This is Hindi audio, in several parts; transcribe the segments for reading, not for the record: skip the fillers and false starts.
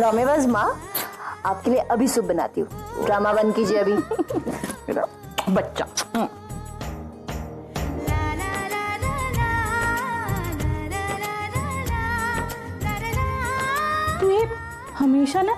ड्रामेबाज माँ, आपके लिए अभी सूप बनाती हूँ, ड्रामा बंद कीजिए अभी। मेरा बच्चा। तू ये हमेशा ना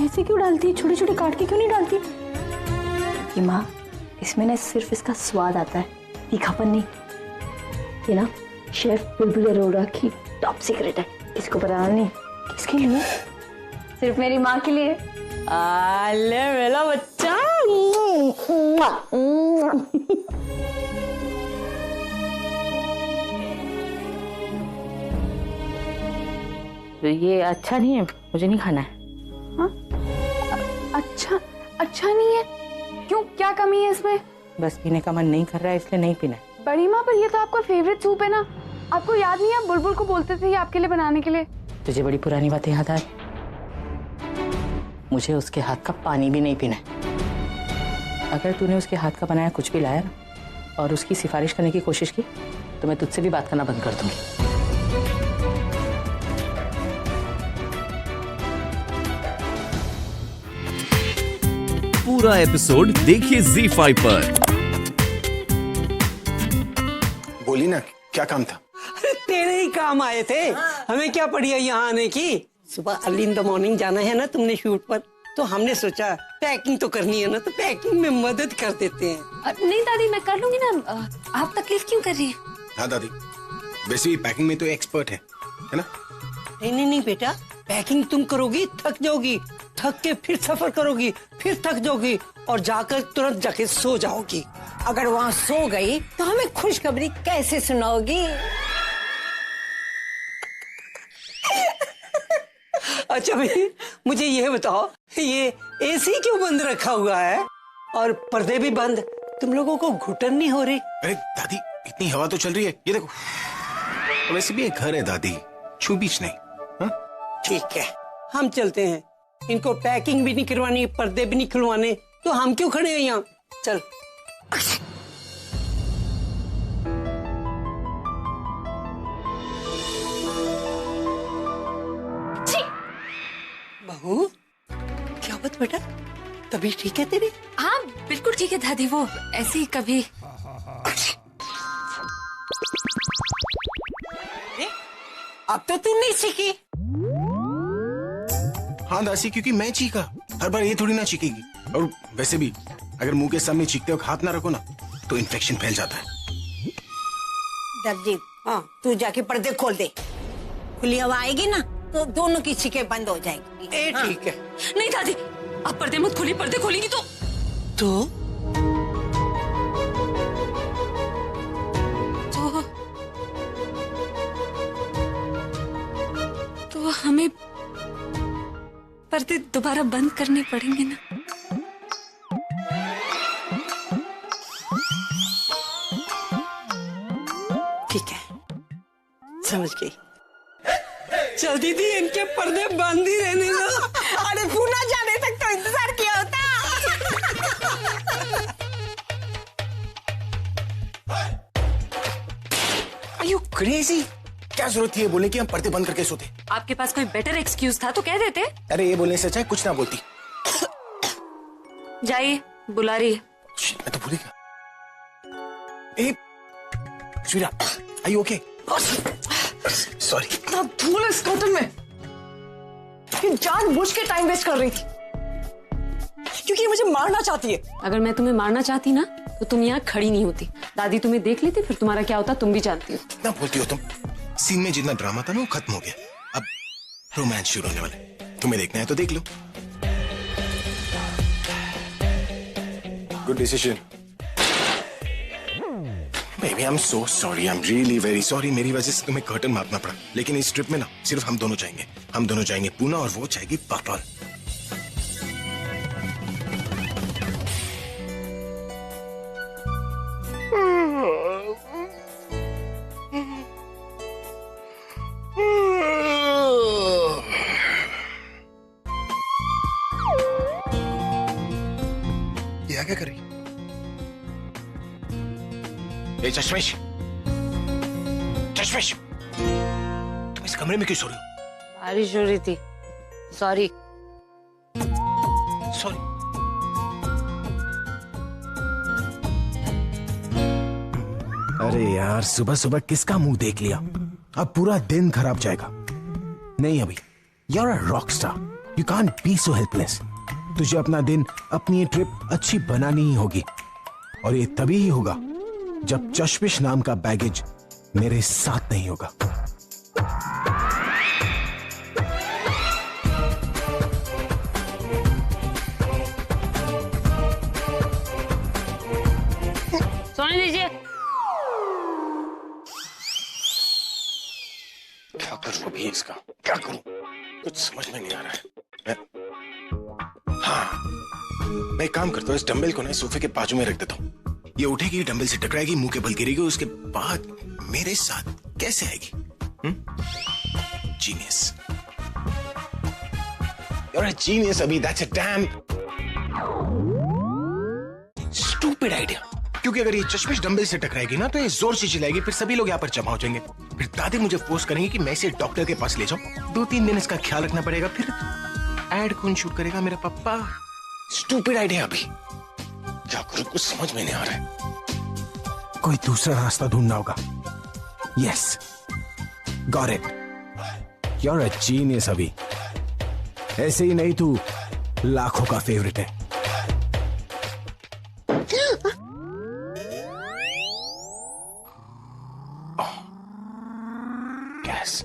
ऐसे क्यों डालती है, छोटे छोटे काट के क्यों नहीं डालती? कि माँ, इसमें ना सिर्फ इसका स्वाद आता है, तीखापन नहीं। ये ना शेफ बुलबुल अरोड़ा की टॉप सीक्रेट है, इसको बताना नहीं। किसके लिए? सिर्फ मेरी माँ के लिए। आले मेरा बच्चा। तो ये अच्छा नहीं है, मुझे नहीं खाना है। हाँ? अच्छा नहीं है? क्यों, क्या कमी है इसमें? बस पीने का मन नहीं कर रहा है, इसलिए नहीं पीना है। बड़ी माँ, पर ये तो आपका फेवरेट सूप है ना। आपको याद नहीं है, आप बुलबुल को बोलते थे ये आपके लिए बनाने के लिए। तुझे बड़ी पुरानी बातें याद आ रही? मुझे उसके हाथ का पानी भी नहीं पीना है। अगर तूने उसके हाथ का बनाया कुछ भी लाया ना और उसकी सिफारिश करने की कोशिश की तो मैं तुझसे भी बात करना बंद कर दूंगी। पूरा एपिसोड देखिए ZEE5 पर। बोली ना, क्या काम था? अरे तेरे ही काम आए थे, हमें क्या पड़ी है यहाँ आने की। सुबह अर्ली इन द मॉर्निंग जाना है ना तुमने शूट पर, तो हमने सोचा पैकिंग तो करनी है ना, तो पैकिंग में मदद कर देते हैं। नहीं दादी, मैं कर लूंगी ना, आप तकलीफ क्यों कर रही हैं? हाँ दादी, वैसे भी पैकिंग में तो एक्सपर्ट है ना? नहीं बेटा, पैकिंग तुम करोगी थक जाओगी, थक के फिर सफर करोगी, फिर थक जाओगी और जाकर तुरंत जाके सो जाओगी। अगर वहाँ सो गई तो हमें खुशखबरी कैसे सुनाओगी? अच्छा भाई, मुझे ये बताओ, ये एसी क्यों बंद रखा हुआ है और पर्दे भी बंद? तुम लोगों को घुटन नहीं हो रही? अरे दादी, इतनी हवा तो चल रही है, ये देखो। वैसे भी एक घर है दादी, छू बीच नहीं। हाँ? ठीक है, हम चलते हैं। इनको पैकिंग भी नहीं करवानी, पर्दे भी नहीं खुलवाने, तो हम क्यों खड़े हैं यहाँ? चल। बहू, क्या बात बेटा, तभी ठीक है तेरी? हाँ बिल्कुल ठीक है दादी, वो ऐसे ही कभी। अब तो तू नहीं सीखी। हाँ दासी, क्योंकि मैं चीखा, हर बार ये थोड़ी ना चीखेगी। और वैसे भी अगर मुंह के सामने चीखते वक्त हाथ ना रखो ना तो इन्फेक्शन फैल जाता है। दर्जी, हाँ तू जाके पर्दे खोल दे, खुली हवा आएगी ना तो दोनों की छींकें बंद हो जाएगी। ठीक है। नहीं दादी, आप पर्दे मत खोलिए, पर्दे खोलेंगी तो हमें पर्दे दोबारा बंद करने पड़ेंगे ना। ठीक है, समझ गई। चल दीदी, इनके पर्दे बंद ही रहने दो। अरे तू ना जाने तक तो इंतजार किया होता। Are you crazy? क्या जरूरत थी ये बोलने की हम पर्दे बंद करके सोते? आपके पास कोई बेटर एक्सक्यूज था तो कह देते। अरे ये बोलने से अच्छा है कुछ ना बोलती। जाइए, बुला रही है। मैं तो भूल गया। श्रीरा, are you okay? सॉरी। कितना धूल है इस कर्टन में, ये जानबूझ के टाइम वेस्ट कर रही थी, क्योंकि ये मुझे मारना चाहती है। अगर मैं तुम्हें मारना चाहती ना तो तुम यहाँ खड़ी नहीं होती, दादी तुम्हें देख लेती, फिर तुम्हारा क्या होता तुम भी जानती हो। कितना बोलती हो तुम? सीन में जितना ड्रामा था ना वो खत्म हो गया, अब रोमांस शुरू होने वाला है। तुम्हें देखना है तो देख लो। Good decision. Baby, I am so sorry, I am really very sorry. मेरी वजह से तुम्हें कर्टन मारना पड़ा, लेकिन इस ट्रिप में ना सिर्फ हम दोनों जाएंगे। हम दोनों जाएंगे पूना और वो जाएगी पापाल। ये क्या कर रही? ए चश्मेश, चश्मेश, तुम इस कमरे में क्यों सो रही हो? बारिश हो रही थी, सॉरी। सॉरी। अरे यार, सुबह सुबह किसका मुंह देख लिया? अब पूरा दिन खराब जाएगा। नहीं अभी, you're a rock star. You can't be so helpless. तुझे अपना दिन, अपनी ये ट्रिप अच्छी बनानी ही होगी, और ये तभी ही होगा जब चश्मिश नाम का बैगेज मेरे साथ नहीं होगा। सोने दीजिए। क्या करूं अभी इसका? क्या करूं? कुछ समझ में नहीं आ रहा है। हाँ, मैं एक काम करता हूँ, इस डंबल को ना सोफे के बाजू में रख देता हूँ। ये उठेगी, डंबल से टकराएगी, मुंह के बल गिरेगी, उसके बाद मेरे साथ कैसे आएगी? जीनियस। You're a genius अभी, that's a damn stupid idea. क्योंकि अगर ये चश्मिश डंबल से टकराएगी ना तो ये जोर से चिल्लाएगी, फिर सभी लोग यहाँ पर जमा हो जाएंगे। फिर दादी मुझे फोर्स करेंगे कि मैं इसे डॉक्टर के पास ले जाऊं। 2-3 दिन इसका ख्याल रखना पड़ेगा, फिर एड कौन शूट करेगा? मेरा पापा। स्टूपिड आइडिया अभी। क्या करूं, कुछ समझ में नहीं आ रहा है। कोई दूसरा रास्ता ढूंढना होगा। Yes, got it. You are a genius अभी। ऐसे ही नहीं, तू लाखों का फेवरेट है। गैस।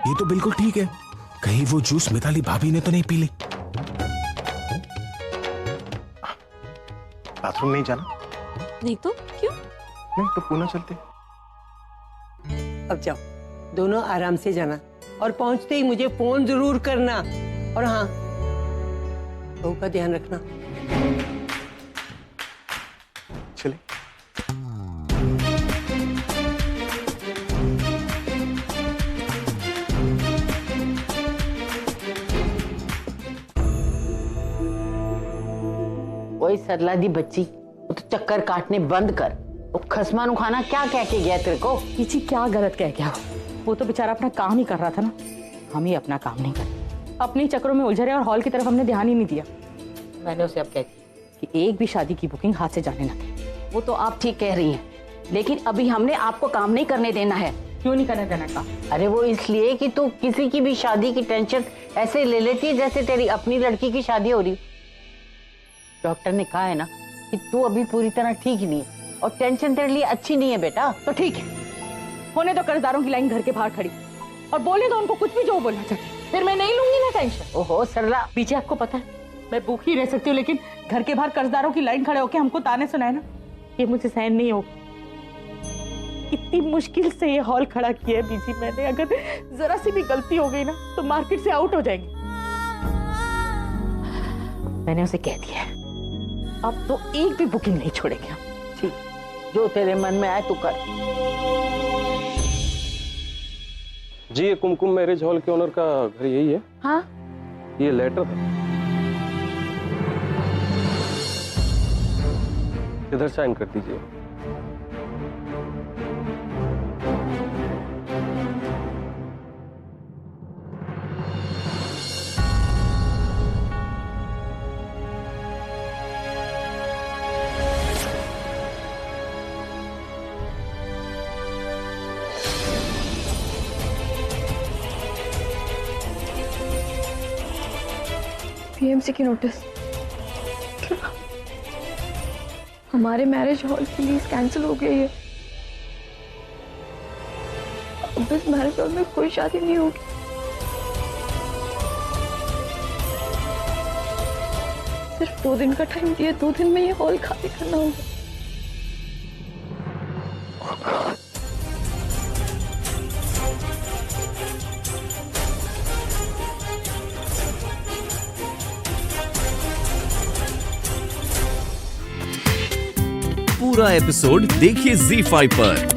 ये तो बिल्कुल ठीक है। कहीं वो जूस मिताली भाभी ने तो नहीं पी ली? बाथरूम नहीं जाना? नहीं तो क्यों? नहीं तो पूना चलते। अब जाओ, दोनों आराम से जाना, और पहुंचते ही मुझे फोन जरूर करना। और हाँ, बहू का ध्यान रखना। चले। वही सरलादी बच्ची, वो तो चक्कर काटने बंद कर। वो खसमान खाना क्या कह के गया तेरे को? पीछी क्या गलत कह गया? वो तो बेचारा अपना काम ही कर रहा था ना। हम ही अपना काम नहीं कर, अपने चक्करों में उलझे रहे और हॉल की तरफ हमने ध्यान ही नहीं दिया। मैंने उसे अब कह दिया कि एक भी शादी की बुकिंग हाथ से जाने ना दे। वो तो आप ठीक कह रही हैं, लेकिन अभी हमने आपको काम नहीं करने देना है। क्यों नहीं करने देना काम? अरे वो इसलिए कि तू किसी की भी शादी की टेंशन ऐसे ले लेती है जैसे तेरी अपनी लड़की की शादी हो रही। डॉक्टर ने कहा है ना कि तू अभी पूरी तरह ठीक नहीं है, और टेंशन तेरे लिए अच्छी नहीं है बेटा। तो ठीक है, होने तो कर्जदारों की लाइन घर के बाहर खड़ी, और बोले तो उनको कुछ भी जो बोलना चाहते, फिर मैं नहीं लूंगी ना टेंशन। ओहो सरला, पीछे आपको पता है मैं भूखी रह सकती हूँ, लेकिन घर के बाहर कर्जदारों की लाइन खड़े होकर हमको ताने सुनाए ना, ये मुझे सहन नहीं हो। इतनी मुश्किल से ये हॉल खड़ा किया है बीजी मैंने, अगर जरा सी भी गलती हो गई ना तो मार्केट से आउट हो जाएंगे। मैंने उसे कह दिया है, अब तो एक भी बुकिंग नहीं छोड़ेंगे हम। ठीक, जो तेरे मन में आए तू कर। जी, ये कुमकुम मैरिज हॉल के ओनर का घर यही है? हाँ, ये लेटर था, इधर साइन कर दीजिए। पीएमसी की नोटिस। हमारे मैरिज हॉल की लीज कैंसिल हो गई है। अब इस मैरिज हॉल में कोई शादी नहीं होगी। सिर्फ 2 दिन का टाइम दिया, 2 दिन में ये हॉल खाली करना होगा। पूरा एपिसोड देखिए ZEE5 पर।